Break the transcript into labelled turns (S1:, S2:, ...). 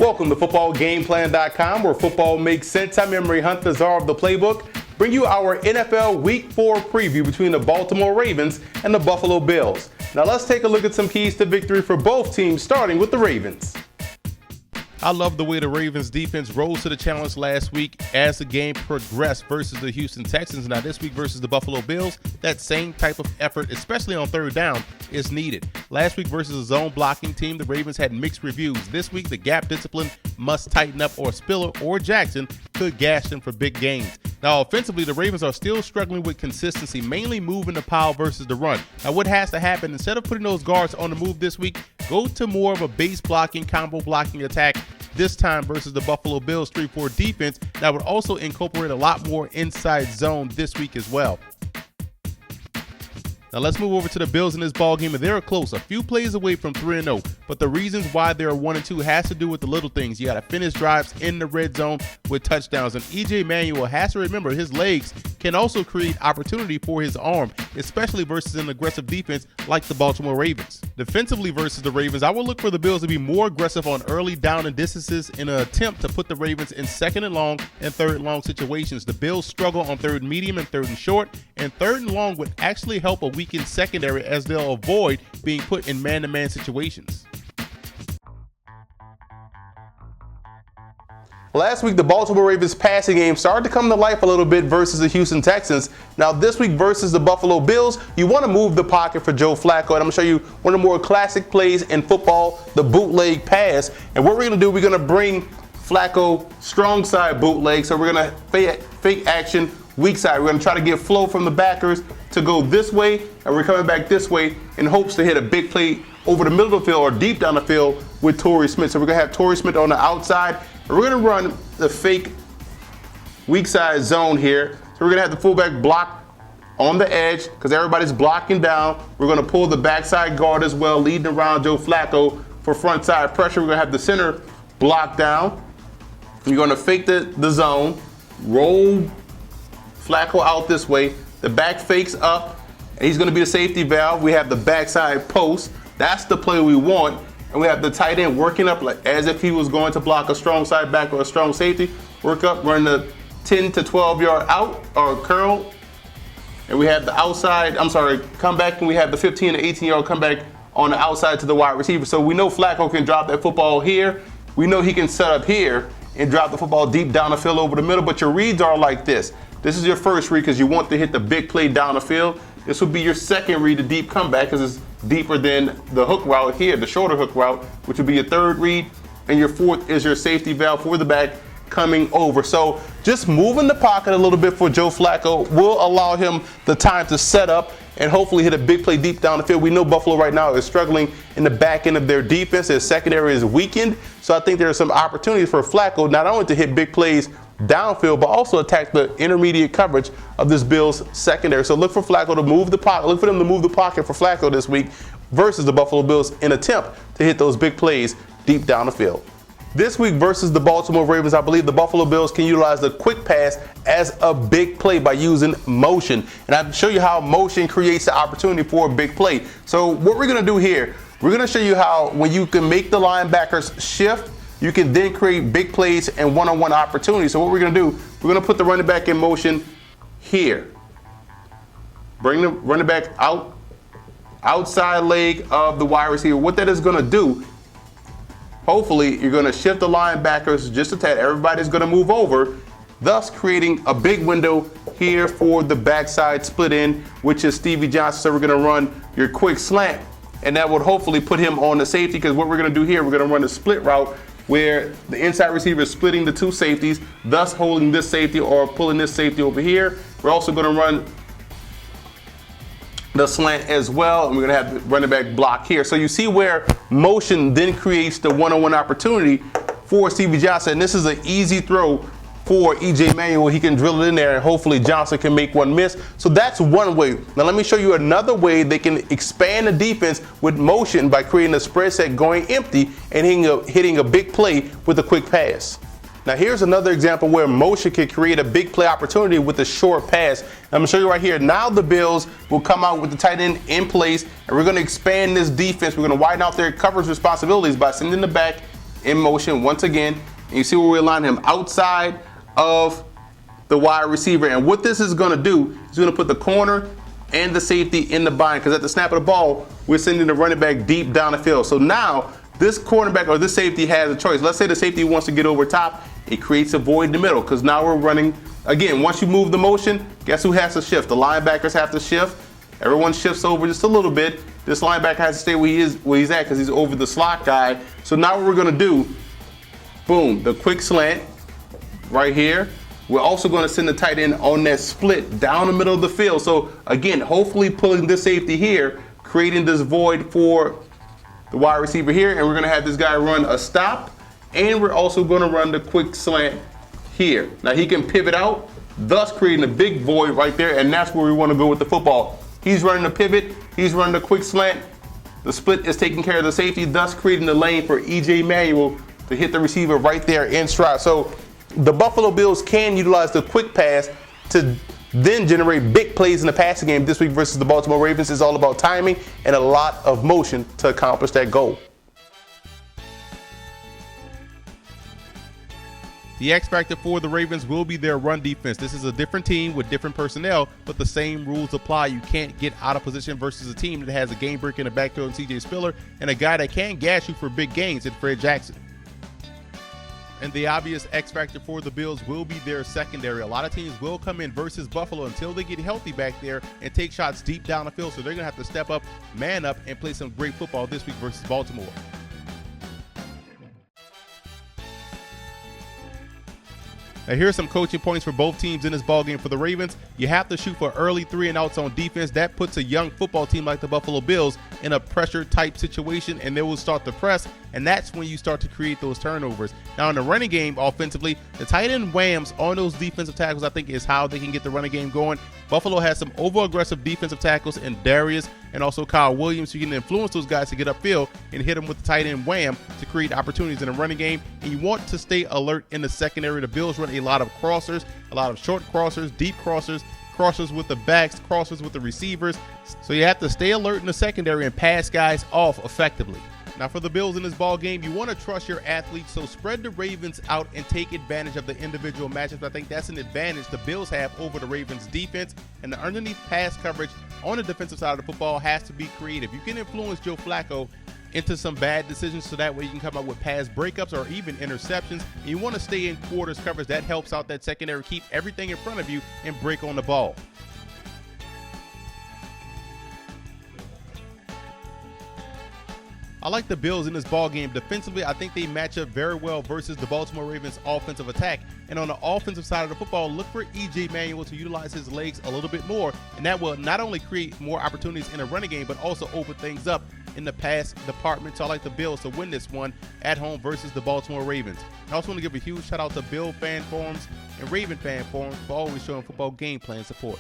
S1: Welcome to footballgameplan.com, where football makes sense. I'm Emery Hunt, the czar of the playbook. Bring you our NFL Week 4 preview between the Baltimore Ravens and the Buffalo Bills. Now let's take a look at some keys to victory for both teams, starting with the Ravens.
S2: I love the way the Ravens defense rose to the challenge last week as the game progressed versus the Houston Texans. Now this week versus the Buffalo Bills, that same type of effort, especially on third down, is needed. Last week versus a zone blocking team, the Ravens had mixed reviews. This week, the gap discipline must tighten up, or Spiller or Jackson could gash them for big gains. Now offensively, the Ravens are still struggling with consistency, mainly moving the pile versus the run. Now what has to happen, instead of putting those guards on the move this week, go to more of a base blocking, combo blocking attack this time versus the Buffalo Bills 3-4 defense that would also incorporate a lot more inside zone this week as well. Now let's move over to the Bills in this ballgame, and they're close, a few plays away from 3-0. But the reasons why they're 1-2 has to do with the little things. You got to finish drives in the red zone with touchdowns, and E.J. Manuel has to remember his legs can also create opportunity for his arm, especially versus an aggressive defense like the Baltimore Ravens. Defensively versus the Ravens, I will look for the Bills to be more aggressive on early down and distances in an attempt to put the Ravens in second and long and third and long situations. The Bills struggle on third and medium and third and short, and third and long would actually help a weakened secondary as they'll avoid being put in man-to-man situations.
S1: Last week, the Baltimore Ravens passing game started to come to life a little bit versus the Houston Texans. Now this week versus the Buffalo Bills, you want to move the pocket for Joe Flacco, and I'm going to show you one of the more classic plays in football, the bootleg pass. And what we're going to do, we're going to bring Flacco strong side bootleg, so we're going to fake action weak side. We're going to try to get flow from the backers to go this way, and we're coming back this way in hopes to hit a big play over the middle of the field or deep down the field with Torrey Smith. So we're going to have Torrey Smith on the outside, and we're going to run the fake weak side zone here. So we're going to have the fullback block on the edge because everybody's blocking down. We're going to pull the backside guard as well, leading around Joe Flacco for front side pressure. We're going to have the center block down. You're going to fake the zone, roll Flacco out this way. The back fakes up, and he's going to be the safety valve. We have the backside post. That's the play we want. And we have the tight end working up like as if he was going to block a strong side back or a strong safety. Work up, run the 10 to 12 yard out or curl. And we have the outside, comeback, and we have the 15 to 18 yard comeback on the outside to the wide receiver. So we know Flacco can drop that football here. We know he can set up here and drop the football deep down the field over the middle. But your reads are like this. This is your first read because you want to hit the big play down the field. This will be your second read, the deep comeback, because it's deeper than the hook route here, the shorter hook route, which will be your third read. And your fourth is your safety valve for the back coming over. So just moving the pocket a little bit for Joe Flacco will allow him the time to set up and hopefully hit a big play deep down the field. We know Buffalo right now is struggling in the back end of their defense. Their secondary is weakened. So I think there are some opportunities for Flacco not only to hit big plays downfield, but also attack the intermediate coverage of this Bills secondary. So look for Flacco to move the pocket. Look for them to move the pocket for Flacco this week versus the Buffalo Bills in attempt to hit those big plays deep down the field. This week versus the Baltimore Ravens, I believe the Buffalo Bills can utilize the quick pass as a big play by using motion. And I'll show you how motion creates the opportunity for a big play. So what we're going to do here, we're going to show you how when you can make the linebackers shift, you can then create big plays and one-on-one opportunities. So what we're going to do, we're going to put the running back in motion here. Bring the running back outside leg of the wide receiver. What that is going to do, hopefully you're going to shift the linebackers just a tad. Everybody's going to move over, thus creating a big window here for the backside split in, which is Stevie Johnson. So we're going to run your quick slant, and that would hopefully put him on the safety, because what we're going to do here, we're going to run a split route where the inside receiver is splitting the two safeties, thus holding this safety or pulling this safety over here. We're also going to run the slant as well, and we're going to have the running back block here. So you see where motion then creates the one-on-one opportunity for Stevie Johnson. And this is an easy throw for E.J. Manuel. He can drill it in there, and hopefully Johnson can make one miss. So that's one way. Now let me show you another way they can expand the defense with motion by creating a spread set going empty and hitting a big play with a quick pass. Now here's another example where motion can create a big play opportunity with a short pass. I'm going to show you right here. Now the Bills will come out with the tight end in place, and we're going to expand this defense. We're going to widen out their coverage responsibilities by sending the back in motion once again. And you see where we align him outside of the wide receiver. And what this is going to do is going to put the corner and the safety in the bind, because at the snap of the ball, we're sending the running back deep down the field. So now this cornerback or this safety has a choice. Let's say the safety wants to get over top. It creates a void in the middle, because now we're running. Again, once you move the motion, guess who has to shift? The linebackers have to shift. Everyone shifts over just a little bit. This linebacker has to stay where he's at, because he's over the slot guy. So now what we're going to do, boom, the quick slant right here. We're also going to send the tight end on that split down the middle of the field. So again, hopefully pulling this safety here, creating this void for the wide receiver here. And we're going to have this guy run a stop. And we're also going to run the quick slant here. Now he can pivot out, thus creating a big void right there. And that's where we want to go with the football. He's running the pivot. He's running the quick slant. The split is taking care of the safety, thus creating the lane for E.J. Manuel to hit the receiver right there in stride. So the Buffalo Bills can utilize the quick pass to then generate big plays in the passing game this week versus the Baltimore Ravens. It's all about timing and a lot of motion to accomplish that goal.
S2: The X factor for the Ravens will be their run defense. This is a different team with different personnel, but the same rules apply. You can't get out of position versus a team that has a game breaker in the backfield in C.J. Spiller and a guy that can gas you for big gains in Fred Jackson. And the obvious X factor for the Bills will be their secondary. A lot of teams will come in versus Buffalo until they get healthy back there and take shots deep down the field. So they're going to have to step up, man up, and play some great football this week versus Baltimore. Now here's some coaching points for both teams in this ballgame. For the Ravens, you have to shoot for early 3 and outs on defense. That puts a young football team like the Buffalo Bills in a pressure type situation, and they will start to press, and that's when you start to create those turnovers. Now in the running game offensively, the tight end whams on those defensive tackles I think is how they can get the running game going. Buffalo has some over-aggressive defensive tackles in Darius and also Kyle Williams, who can influence those guys to get upfield and hit them with the tight end wham to create opportunities in the running game. And you want to stay alert in the secondary. The Bills run a lot of crossers, a lot of short crossers, deep crossers, crossers with the backs, crossers with the receivers. So you have to stay alert in the secondary and pass guys off effectively. Now for the Bills in this ball game, you want to trust your athletes, so spread the Ravens out and take advantage of the individual matchups. I think that's an advantage the Bills have over the Ravens defense, and the underneath pass coverage on the defensive side of the football has to be creative. You can influence Joe Flacco into some bad decisions, so that way you can come up with pass breakups or even interceptions. And you want to stay in quarters coverage. That helps out that secondary, keep everything in front of you and break on the ball. I like the Bills in this ball game. Defensively, I think they match up very well versus the Baltimore Ravens offensive attack. And on the offensive side of the football, look for E.J. Manuel to utilize his legs a little bit more. And that will not only create more opportunities in a running game, but also open things up in the pass department. So I like the Bills to win this one at home versus the Baltimore Ravens. I also want to give a huge shout out to Bill fan forums and Raven fan forums for always showing football game plan support.